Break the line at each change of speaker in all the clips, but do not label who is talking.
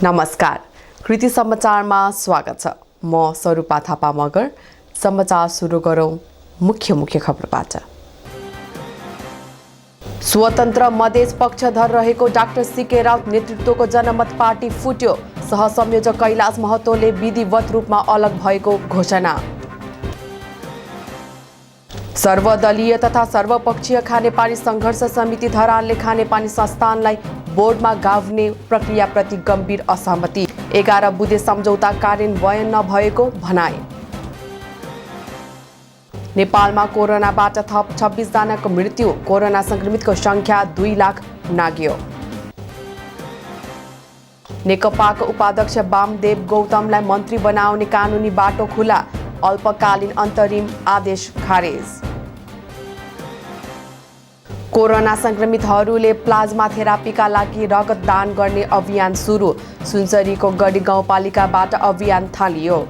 नमस्कार, कृति समाचारमा स्वागत छ। म स्वरूपा थापा मगर। समाचार सुरु गरौँ मुख्य खबरबाट। स्वतन्त्र मधेस पक्षधर रहेको डाक्टर सीके राउत नेतृत्वको जनमत पार्टी फुट्यो। सहसंयोजक कैलाश महतोले विधिवत रूपमा अलग भएको घोषणा। सर्वदलीय तथा सर्वपक्षीय खानेपानी सङ्घर्ष समिति धरानले खानेपानी संस्थानलाई बोर्डमा गाभ्ने प्रक्रियाप्रति गम्भीर असहमति। 11 बुँदे सम्झौता कार्यान्वयन नभएको भनाए। नेपालमा कोरोनाबाट थप 26 जनाको मृत्यु। कोरोना संक्रमितको संख्या 2 लाख नाग्यो। नेकपाको उपाध्यक्ष वामदेव गौतमलाई मन्त्री बनाउने कानुनी बाटो खुला। अल्पकालीन अन्तरिम आदेश खारेज। कोरोना संक्रमितहरूले प्लाज्मा थेरापीका लागि रगत दान गर्ने अभियान सुरु। सुनसरीको गढी गाउँपालिकाबाट अभियान थालियो।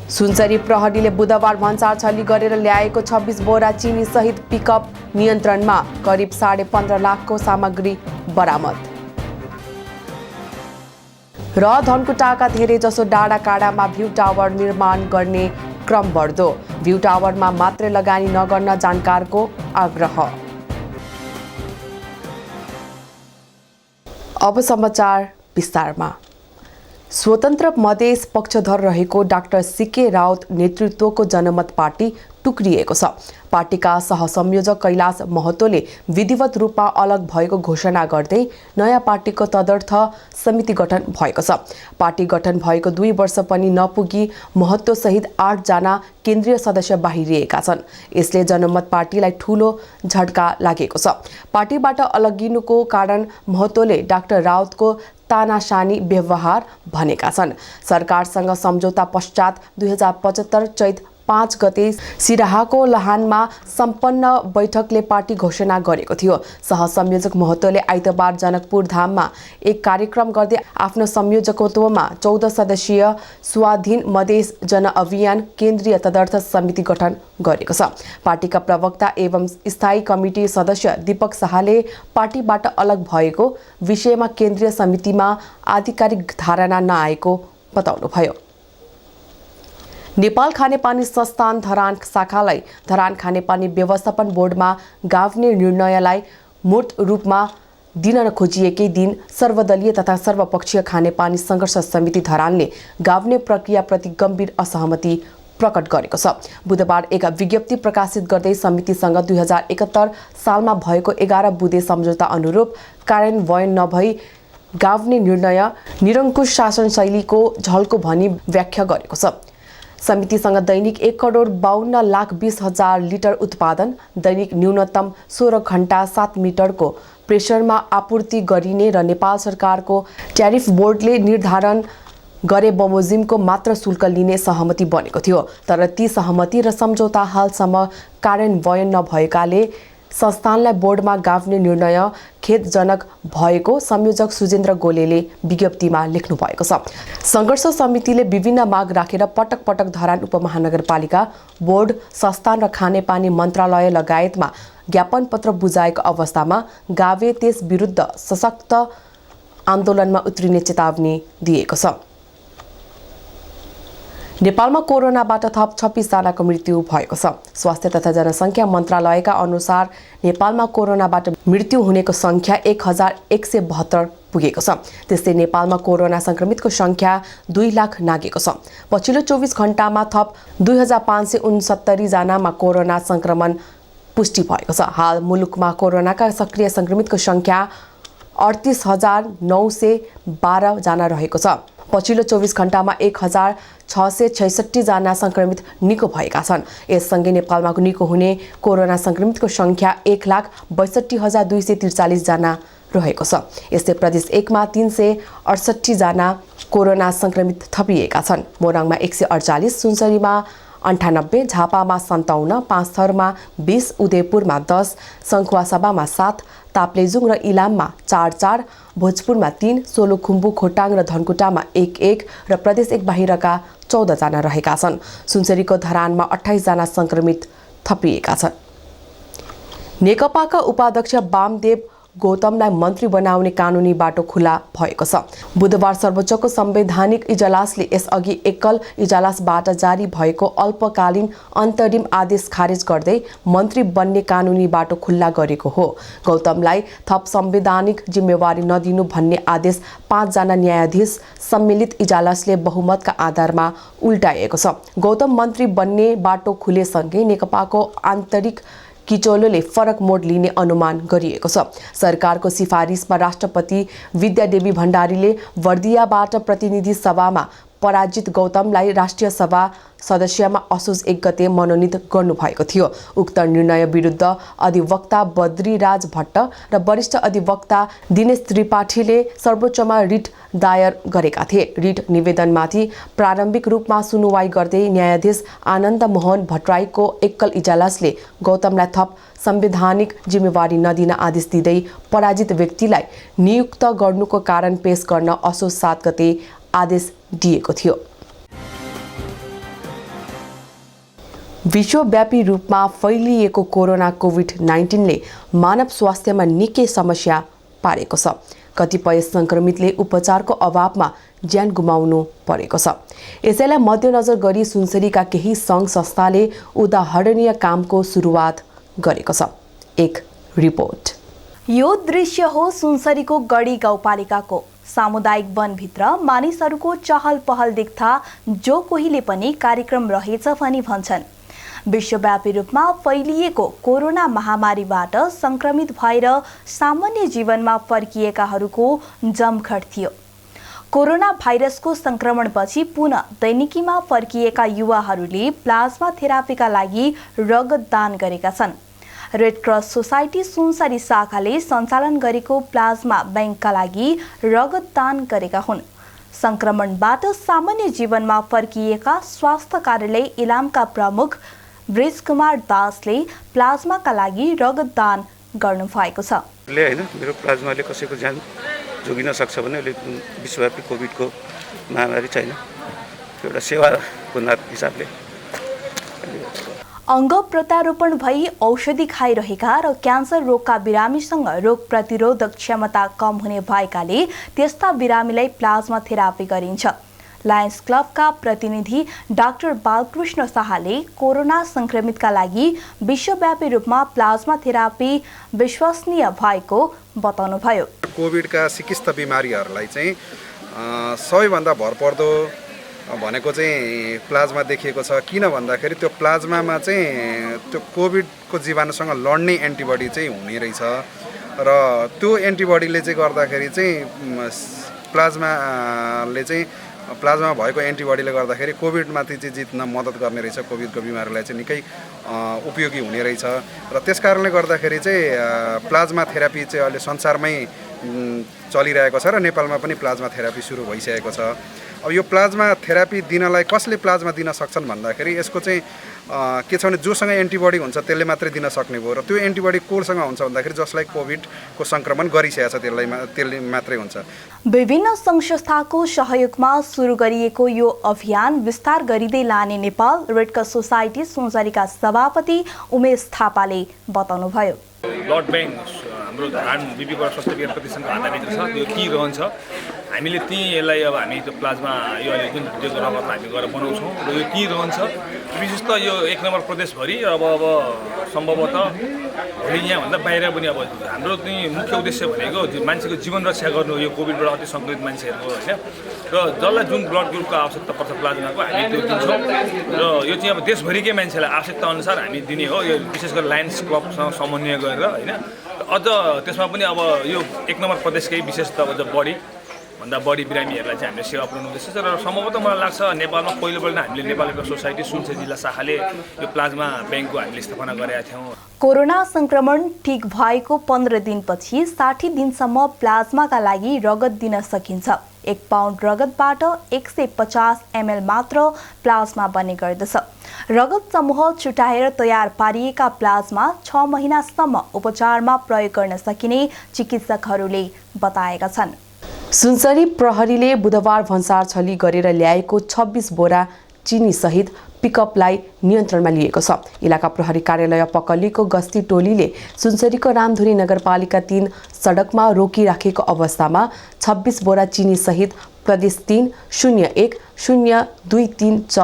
सुनसरी प्रहरीले बुधबार भन्सार छली गरेर ल्याएको 26 बोरा चिनी सहित पिकअप नियन्त्रणमा। करिब 15.5 लाखको सामग्री बरामद। र धनकुटाका धेरै जसो डाँडा काँडामा भ्यू टावर निर्माण गर्ने क्रम बढ्दो। भ्यू टावरमा मात्रै लगानी नगर्न जानकारको आग्रह। अब समाचार विस्तारमा। स्वतन्त्र मधेस पक्षधर रहेको डाक्टर सीके राउत नेतृत्वको जनमत पार्टी टुक्रिएको छ। पार्टीका सहसंयोजक कैलाश महतोले विधिवत रूपमा अलग भएको घोषणा गर्दै नयाँ पार्टीको तदर्थ समिति गठन भएको छ। पार्टी गठन भएको 2 वर्ष पनि नपुगी महतोसहित 8 जना केन्द्रीय सदस्य बाहिरिएका छन्। यसले जनमत पार्टीलाई ठूलो झड्का लागेको छ। पार्टीबाट अलगिनुको कारण महतोले डाक्टर राउतको तानाशानी व्यवहार भनेका छन्। सरकारसँग सम्झौता पश्चात 2075 चैत 5 गते सिराहाको लहानमा सम्पन्न बैठकले पार्टी घोषणा गरेको थियो। सहसंयोजक महतोले आइतबार जनकपुर धाममा एक कार्यक्रम गर्दै आफ्नो संयोजकत्वमा 14 सदस्यीय स्वाधीन मधेस जनअभियान केन्द्रीय तदर्थ समिति गठन गरेको छ। पार्टीका प्रवक्ता एवं स्थायी कमिटी सदस्य दीपक शाहले पार्टीबाट अलग भएको विषयमा केन्द्रीय समितिमा आधिकारिक धारणा नआएको बताउनुभयो। नेपाल खानेपानी संस्थान धरान शाखालाई धरान खानेपानी व्यवस्थापन बोर्डमा गाभ्ने निर्णयलाई मूर्त रूपमा दिन खोजिएकै दिन सर्वदलीय तथा सर्वपक्षीय खानेपानी सङ्घर्ष समिति धरानले गाभ्ने प्रक्रियाप्रति गम्भीर असहमति प्रकट गरेको छ। बुधबार एक विज्ञप्ति प्रकाशित गर्दै समितिसँग 2071 सालमा भएको 11 बुँदे सम्झौता अनुरूप कार्यान्वयन नभई गाभ्ने निर्णय निरङ्कुश शासन शैलीको झल्को भनी व्याख्या गरेको छ। समितिसँग दैनिक 1,52,20,000 लिटर उत्पादन, दैनिक न्यूनतम 16 घण्टा 7 मिटरको प्रेसरमा आपूर्ति गरिने र नेपाल सरकारको ट्यारिफ बोर्डले निर्धारण गरे बमोजिमको मात्र शुल्क लिने सहमति बनेको थियो। तर ती सहमति र सम्झौता हालसम्म कार्यान्वयन नभएकाले संस्थानलाई बोर्डमा गाभ्ने निर्णय खेदजनक भएको संयोजक सुजेन्द्र गोलेले विज्ञप्तिमा लेख्नु भएको छ। सङ्घर्ष समितिले विभिन्न माग राखेर पटक पटक धरान उपमहानगरपालिका, बोर्ड, संस्थान र खानेपानी मन्त्रालय लगायतमा ज्ञापन पत्र बुझाएको अवस्थामा गाभे त्यस विरुद्ध सशक्त आन्दोलनमा उत्रिने चेतावनी दिएको छ। नेपालमा कोरोनाबाट थप 26 जनाको मृत्यु भएको छ। स्वास्थ्य तथा जनसङ्ख्या मन्त्रालयका अनुसार नेपालमा कोरोनाबाट मृत्यु हुनेको सङ्ख्या 1172 पुगेको छ। त्यस्तै नेपालमा कोरोना संक्रमितको सङ्ख्या 2 लाख नागेको छ। पछिल्लो 24 घण्टामा थप 2569 जनामा कोरोना संक्रमण पुष्टि भएको छ। हाल मुलुकमा कोरोनाका सक्रिय संक्रमितको सङ्ख्या 38,912 जना रहेको छ। पछिल्लो 24 घण्टामा 1,666 जना संक्रमित निको भएका छन्। यससँगै नेपालमा निको हुने कोरोना संक्रमितको सङ्ख्या 1,62,243 जना रहेको छ। यस्तै प्रदेश 1 मा 368 जना कोरोना संक्रमित थपिएका छन्। मोरङमा 148, सुनसरीमा 98, झापामा 57, पाँचथरमा 20, उदयपुरमा 10, सङ्खुवासभामा 7, ताप्लेजुङ र इलाममा 4-4, भोजपुरमा 3, सोलुखुम्बु, खोटाङ र धनकुटामा 1-1 र प्रदेश 1 बाहिरका 14 जना रहेका छन्। सुनसरीको धरानमा 28 जना संक्रमित थपिएका छन्। नेकपाका उपाध्यक्ष वामदेव गौतमलाई मन्त्री बनाउने कानुनी बाटो खुला भएको छ। बुधबार सर्वोच्चको संवैधानिक इजलासले यसअघि एकल इजलासबाट जारी भएको अल्पकालीन अन्तरिम आदेश खारेज गर्दै मन्त्री बन्ने कानुनी बाटो खुल्ला गरेको हो। गौतमलाई थप संवैधानिक जिम्मेवारी नदिनु भन्ने आदेश 5 जना न्यायाधीश सम्मिलित इजलासले बहुमतका आधारमा उल्टाएको छ। गौतम मन्त्री बन्ने बाटो खुलेसँगै नेकपाको आन्तरिक किचोलोले फरक मोड लिने अनुमान गरिएको छ। सरकारको सिफारिसमा राष्ट्रपति विद्यादेवी भण्डारीले बर्दियाबाट प्रतिनिधि सभामा पराजित गौतमलाई राष्ट्रिय सभा सदस्यमा असोज 1 गते मनोनित गर्नुभएको थियो। उक्त निर्णय विरुद्ध अधिवक्ता बद्रीराज भट्ट र वरिष्ठ अधिवक्ता दिनेश त्रिपाठीले सर्वोच्चमा रिट दायर गरेका थिए। रिट निवेदनमाथि प्रारम्भिक रूपमा सुनुवाई गर्दै न्यायाधीश आनन्द मोहन भट्टराईको एकल इजलासले गौतमलाई थप संवैधानिक जिम्मेवारी नदिन आदेश दिँदै पराजित व्यक्तिलाई नियुक्त गर्नुको कारण पेश गर्न असोज 7 गते आदेश दिएको थियो। विश्वव्यापी रूपमा फैलिएको कोरोना कोभिड-19ले मानव स्वास्थ्यमा निकै समस्या पारेको छ। कतिपय संक्रमितले उपचारको अभावमा ज्यान गुमाउनु परेको छ। यसैलाई मध्यनजर गरी सुनसरीका केही सङ्घ संस्थाले उदाहरणीय कामको सुरुवात गरेको छ। एक रिपोर्ट।
यो दृश्य हो सुनसरीको गढी गाउँपालिकाको। सामुदायिक वनभित्र मानिसहरूको चहल पहल देख्दा जो कोहीले पनि कार्यक्रम रहेछ भनी भन्छन्। विश्वव्यापी रूपमा फैलिएको कोरोना महामारीबाट संक्रमित भएर सामान्य जीवनमा फर्किएकाहरूको जमघट थियो। कोरोना भाइरसको संक्रमणपछि पुनः दैनिकीमा फर्किएका युवाहरूले प्लाज्मा थेरापीका लागि रगत दान गरेका छन्। रेड क्रस सोसाइटी सुनसरी शाखाले सञ्चालन गरेको प्लाज्मा बैंकका लागि रगत दान गरेका हुन्। संक्रमणबाट सामान्य जीवनमा फर्किएका स्वास्थ्य कार्यालय इलामका प्रमुख ब्रिज कुमार दासले प्लाज्माका लागि रगत दान गर्नुभएको छ।
मेरो प्लाज्माले कसैको ज्यान जोगिन सक्छ भने विश्वव्यापी कोभिडको महामारी छैन, एउटा सेवाको हिसाबले
अङ्ग प्रत्यारोपण भई औषधि खाइरहेका र क्यान्सर रोगका बिरामीसँग रोग प्रतिरोधक क्षमता कम हुने भएकाले त्यस्ता बिरामीलाई प्लाज्मा थेरापी गरिन्छ। लायन्स क्लबका प्रतिनिधि डाक्टर बालकृष्ण शाहले कोरोना संक्रमितका लागि विश्वव्यापी रूपमा प्लाज्मा थेरापी विश्वसनीय भएको बताउनुभयो।
कोभिडका सिकिस्त बिमारीहरूलाई चाहिँ सबैभन्दा भरपर्दो भनेको चाहिँ प्लाज्मा देखिएको छ। किन भन्दाखेरि त्यो प्लाज्मामा चाहिँ त्यो कोभिडको जीवाणुसँग लड्ने एन्टिबडी चाहिँ हुने रहेछ र त्यो एन्टिबडीले चाहिँ गर्दाखेरि चाहिँ प्लाज्मा भएको एन्टिबडीले गर्दाखेरि कोभिडमाथि चाहिँ जित्न मद्दत गर्ने रहेछ। कोभिडको बिमारीलाई चाहिँ निकै उपयोगी हुने रहेछ र त्यस कारणले गर्दाखेरि चाहिँ प्लाज्मा थेरापी चाहिँ अहिले संसारमै चलिरहेको छ र नेपालमा पनि प्लाज्मा थेरापी सुरु भइसकेको छ। अब यो प्लाज्मा थेरापी दिनलाई कसले प्लाज्मा दिन सक्छन् भन्दाखेरि यसको चाहिँ के छ भने जोसँग एन्टिबडी हुन्छ त्यसले मात्रै दिन सक्ने भयो र त्यो एन्टिबडी कोसँग हुन्छ भन्दाखेरि जसलाई कोभिडको संक्रमण गरिसकेको छ त्यसले मात्रै हुन्छ।
विभिन्न सङ्घ संस्थाको सहयोगमा सुरु गरिएको यो अभियान विस्तार गरिँदै लाने नेपाल रेड क्रस सोसाइटी सुनसरीका सभापति उमेश थापाले बताउनुभयो।
ब्लड ब्याङ्क हाम्रो धान बिपीबाट स्वास्थ्य विज्ञान प्रतिष्ठानको हातभित्र छ, त्यो के रहन्छ हामीले यसलाई अब हामी त्यो प्लाज्मा यो अहिले जुन दिएको रगत हामी गएर बनाउँछौँ र यो के रहन्छ विशेष त यो 1 नम्बर प्रदेशभरि अब सम्भवतः भोलि यहाँभन्दा बाहिर पनि अब हाम्रो चाहिँ मुख्य उद्देश्य भनेको मान्छेको जीवन रक्षा गर्नु, यो कोभिडबाट अति सङ्क्रमित मान्छेहरूको होइन र जसलाई जुन ब्लड ग्रुपको आवश्यकता पर्छ प्लाज्माको हामी त्यो दिन्छौँ र यो चाहिँ अब देशभरिकै मान्छेलाई आवश्यकता अनुसार हामी दिने हो। यो विशेष गरी लायन्स क्लबसँग समन्वय गरेर होइन अझ त्यसमा पनि अब यो 1 नम्बर प्रदेशकै विशेष त अझ भन्दा बढी बिरामीहरूलाई चाहिँ हामीले सेवा पुर्याउनु उद्देश्य छ र सम्भवतः मलाई लाग्छ नेपालमा पहिलोपल्ट हामीले Nepal red cross society Sunsari जिल्ला शाखाले यो प्लाज्मा ब्याङ्कको हामीले स्थापना गरेका थियौँ।
कोरोना संक्रमण ठिक भएको 15 दिनपछि 60 दिनसम्म प्लाज्माका लागि रगत दिन सकिन्छ। 1 पाउन्ड रगतबाट 150 ml मात्र प्लाज्मा बन्ने गर्दछ। रगत समूह छुटाएर तयार पारिएका प्लाज्मा 6 महिनासम्म उपचारमा प्रयोग गर्न सकिने चिकित्सकहरूले बताएका छन्।
सुनसरी प्रहरीले बुधबार भन्सार छली गरेर ल्याएको 26 बोरा चिनी सहित पिकअपलाई नियन्त्रणमा लिएको छ। इलाका प्रहरी कार्यालय पकलीको गस्ती टोलीले सुनसरीको रामधुरी नगरपालिका 3 सडकमा रोकिराखेको अवस्थामा 26 बोरा चिनी सहित प्रदेश 3 01 023 च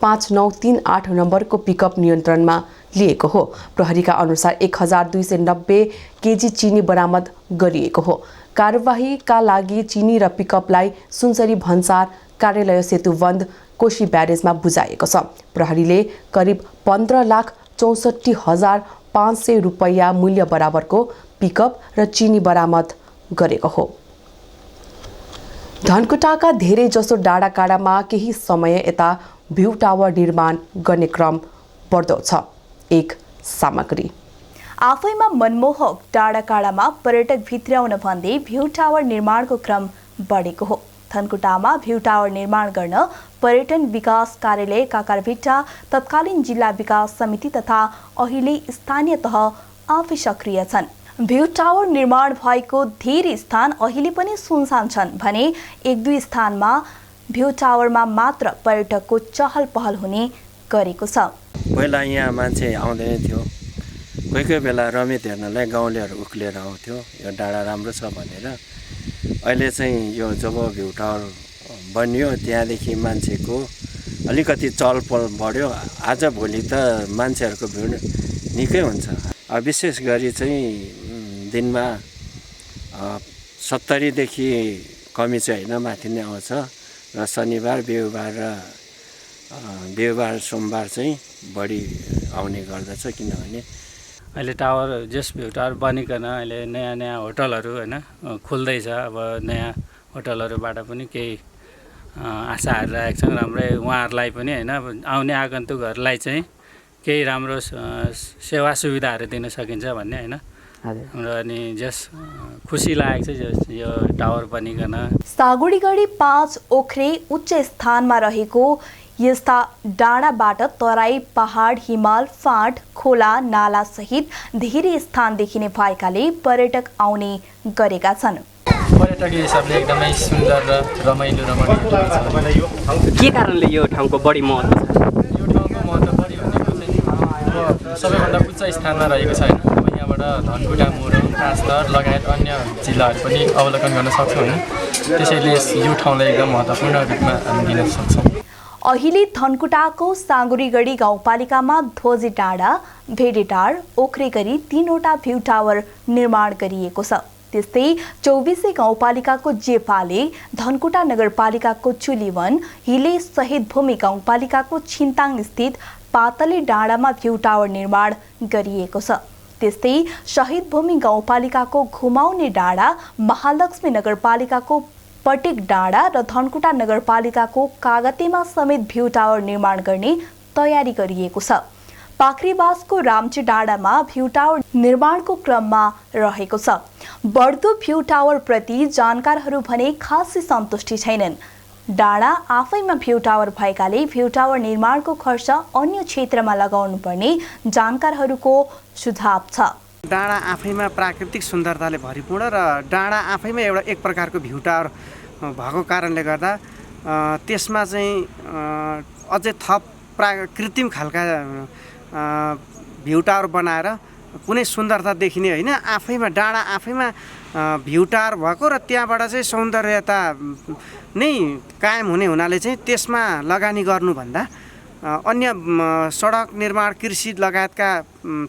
5938 नम्बरको पिकअप नियन्त्रणमा लिएको हो। प्रहरीका अनुसार 1290 केजी चिनी बरामद गरिएको हो। कारबाहीका लागि चिनी र पिकअपलाई सुनसरी भन्सार कार्यालय सेतुबन्ध कोशी ब्यारेजमा बुझाएको छ। प्रहरीले करिब 15,64,500 रुपैयाँ मूल्य बराबरको पिकअप र चिनी बरामद गरेको हो। धनकुटाका धेरै जसो डाँडाकाँडामा केही समय यता भ्यू टावर निर्माण गर्ने क्रम बढ्दो छ। एक सामग्री
आफैमा मनमोहक डाँडाकाँडामा पर्यटक भित्र्याउन भन्दै भ्यू टावर निर्माणको क्रम बढेको हो। धनकुटामा भ्यू टावर निर्माण गर्न पर्यटन विकास कार्यालय काकारभिट्टा, तत्कालीन जिल्ला विकास समिति तथा अहिले स्थानीय तह आफै सक्रिय छन्। भ्यू टावर निर्माण भएको धेरै स्थान अहिले पनि सुनसान छन् भने 1-2 स्थानमा भ्यू टावरमा मात्र पर्यटकको चहल पहल हुने गरेको छ।
पहिला यहाँ मान्छे आउँदैन थियो, कोही कोही बेला रमित हेर्नलाई गाउँलेहरू उक्लिएर आउँथ्यो यो डाँडा राम्रो छ भनेर। अहिले चाहिँ यो जब भ्यू टावर बनियो त्यहाँदेखि मान्छेको अलिकति चहलपहल बढ्यो। आज भोलि त मान्छेहरूको भिड निकै हुन्छ। विशेष गरी चाहिँ दिनमा 70 देखि कमी चाहिँ होइन, माथि नै आउँछ र शनिबार बिहिबार सोमबार चाहिँ बढी आउने गर्दछ। किनभने
अहिले टावर जस भ्यू टावर बनिकन अहिले नयाँ नयाँ होटलहरू होइन खुल्दैछ। अब नयाँ होटलहरूबाट पनि केही आशाहरू राखेका छौँ। राम्रै उहाँहरूलाई पनि होइन आउने आगन्तुकहरूलाई चाहिँ केही राम्रो सेवा सुविधाहरू दिन सकिन्छ भन्ने होइन हाम्रो अनि जस खुसी लागेको छ यो टावर बनिकन।
सागुडीगढी 5 ओख्रे उच्च स्थानमा रहेको यस्ता डाँडाबाट तराई, पहाड, हिमाल, फाँट, खोला, नाला सहित धेरै स्थान देखिने भएकाले पर्यटक आउने गरेका छन्।
पर्यटकीय हिसाबले एकदमै सुन्दर र रमाइलो छ।
के कारणले यो ठाउँको बढी महत्त्व छ?
यो ठाउँको महत्त्व बढी भनेको चाहिँ सबैभन्दा उच्च स्थानमा रहेको छ होइन। अब यहाँबाट धनकुटा, मोरङ, कास्तर लगायत अन्य जिल्लाहरू पनि अवलोकन गर्न सक्छौँ होइन। त्यसैले यो ठाउँलाई एकदम महत्त्वपूर्ण रूपमा हामी दिन सक्छौँ।
अहिले धनकुटाको साँगुरीगढी गाउँपालिकामा ध्वजी डाँडा, भेडेटार, ओख्रे गरी 3वटा भ्यू टावर निर्माण गरिएको छ। त्यस्तै 24 गाउँपालिकाको जेपाले, धनकुटा नगरपालिकाको चुलीवन, हिले शहीद भूमि गाउँपालिकाको छिन्ताङ स्थित पातले डाँडामा भ्यू टावर निर्माण गरिएको छ। त्यस्तै शहीद भूमि गाउँपालिकाको घुमाउने डाँडा, महालक्ष्मी नगरपालिकाको पटिक डाँडा र धनकुटा नगरपालिकाको कागतेमा समेत भ्यू टावर निर्माण गर्ने तयारी गरिएको छ। पाखरीबासको रामची डाँडामा भ्यू टावर निर्माणको क्रममा रहेको छ। बढ्दो भ्यू टावर प्रति जानकारहरू भने खासै सन्तुष्टि छैनन्। डाँडा आफैमा भ्यू टावर भएकाले भ्यू टावर निर्माणको खर्च अन्य क्षेत्रमा लगाउनु पर्ने जानकारहरूको सुझाव छ।
डाँडा आफैमा प्राकृतिक सुन्दरताले भरिपूर्ण र डाँडा आफैमा एउटा एक प्रकारको भ्यू टावर भएको कारणले गर्दा त्यसमा चाहिँ अझै थप कृत्रिम खालका भ्यू टावर बनाएर कुनै सुन्दरता देखिने होइन। आफैमा डाँडा आफैमा भ्यू टावर भएको र त्यहाँबाट चाहिँ सौन्दर्यता नै कायम हुने हुनाले चाहिँ त्यसमा लगानी गर्नुभन्दा अन्य सडक निर्माण, कृषि लगायतका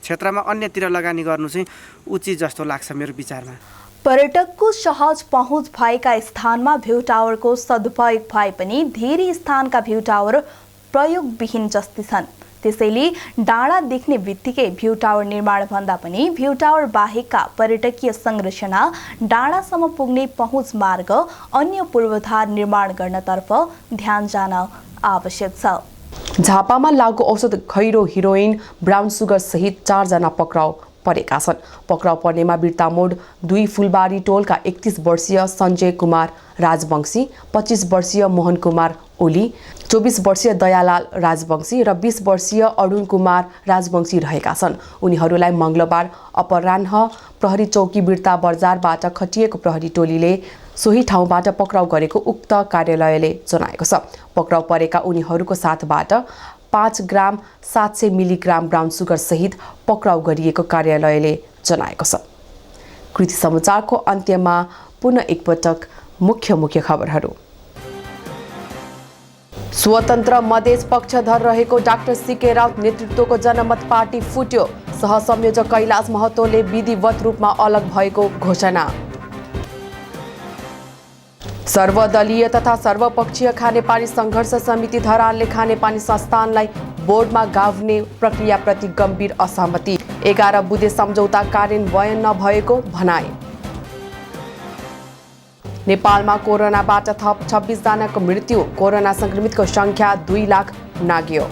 क्षेत्रमा अन्यतिर लगानी गर्नु चाहिँ उचित जस्तो लाग्छ मेरो विचारमा।
पर्यटकको सहज पहुँच भएका स्थानमा भ्यू टावरको सदुपयोग भए पनि धेरै स्थानका भ्यू टावर प्रयोगविहीन जस्ती छन्। त्यसैले डाँडा देख्ने बित्तिकै भ्यू टावर निर्माण भन्दा पनि भ्यू टावर बाहेकका पर्यटकीय संरचना, डाँडासम्म पुग्ने पहुँच मार्ग, अन्य पूर्वाधार निर्माण गर्नतर्फ ध्यान जान आवश्यक छ।
झापामा लागु औषध खैरो, हिरोइन, ब्राउन सुगर सहित 4 जना पक्राउ परेका छन्। पक्राउ पर्नेमा बिर्तामोड 2 फुलबारी टोलका 31 वर्षीय सञ्जय कुमार राजवंशी, 25 वर्षीय मोहन कुमार ओली, 24 वर्षीय दयालाल राजवंशी र 20 वर्षीय अरुण कुमार राजवंशी रहेका छन्। उनीहरूलाई मंगलबार अपराह्न प्रहरी चौकी बिर्ता बजारबाट खटिएको प्रहरी टोलीले सोही ठाउँबाट पक्राउ गरेको उक्त कार्यालयले जनाएको छ। पक्राउ परेका उनीहरूको साथबाट 5 ग्राम 700 मिलिग्राम ब्राउन सुगर सहित पक्राउ गरिएको कार्यालयले जनाएको छ। कृति समाचारको अन्त्यमा पुनः एकपटक मुख्य खबरहरू। स्वतन्त्र मधेस पक्षधर रहेको डाक्टर सीके राउत नेतृत्वको जनमत पार्टी फुट्यो। सहसंयोजक कैलाश महतोले विधिवत रूपमा अलग भएको घोषणा। सर्वदलीय तथा सर्वपक्षीय खानेपानी सङ्घर्ष समिति धरानले खानेपानी संस्थानलाई बोर्डमा गाभ्ने प्रक्रियाप्रति गम्भीर असहमति। 11 बुँदे सम्झौता कार्यान्वयन नभएको भनाए। नेपालमा कोरोनाबाट थप 26 जनाको मृत्यु। कोरोना संक्रमितको संख्या 2 लाख नाग्यो।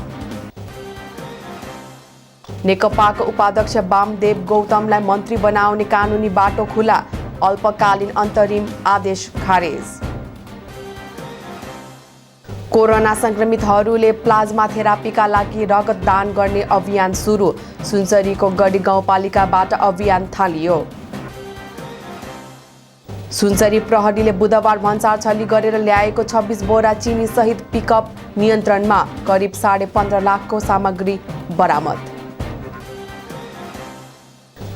नेकपाको उपाध्यक्ष वामदेव गौतमलाई मन्त्री बनाउने कानुनी बाटो खुला। अल्पकालीन अन्तरिम आदेश खारेज। कोरोना संक्रमितहरूले प्लाज्मा थेरापीका लागि रगत दान गर्ने अभियान सुरु। सुनसरीको गढी गाउँपालिकाबाट अभियान थालियो। सुनसरी प्रहरीले बुधबार भन्सार छली गरेर ल्याएको 26 बोरा चिनी सहित पिकअप नियन्त्रणमा। करिब 15.5 लाखको सामग्री बरामद।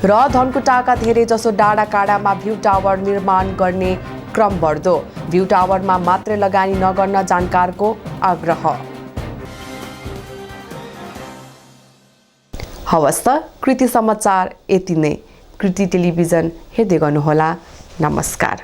र धनकुटाका धेरै जसो डाँडा काँडामा भ्यू टावर निर्माण गर्ने क्रम बढ्दो। भ्यू टावरमा मात्रै लगानी नगर्न जानकारको आग्रह। हवस् त कृति समाचार यति नै। कृति टेलिभिजन हेर्दै गर्नुहोला। नमस्कार।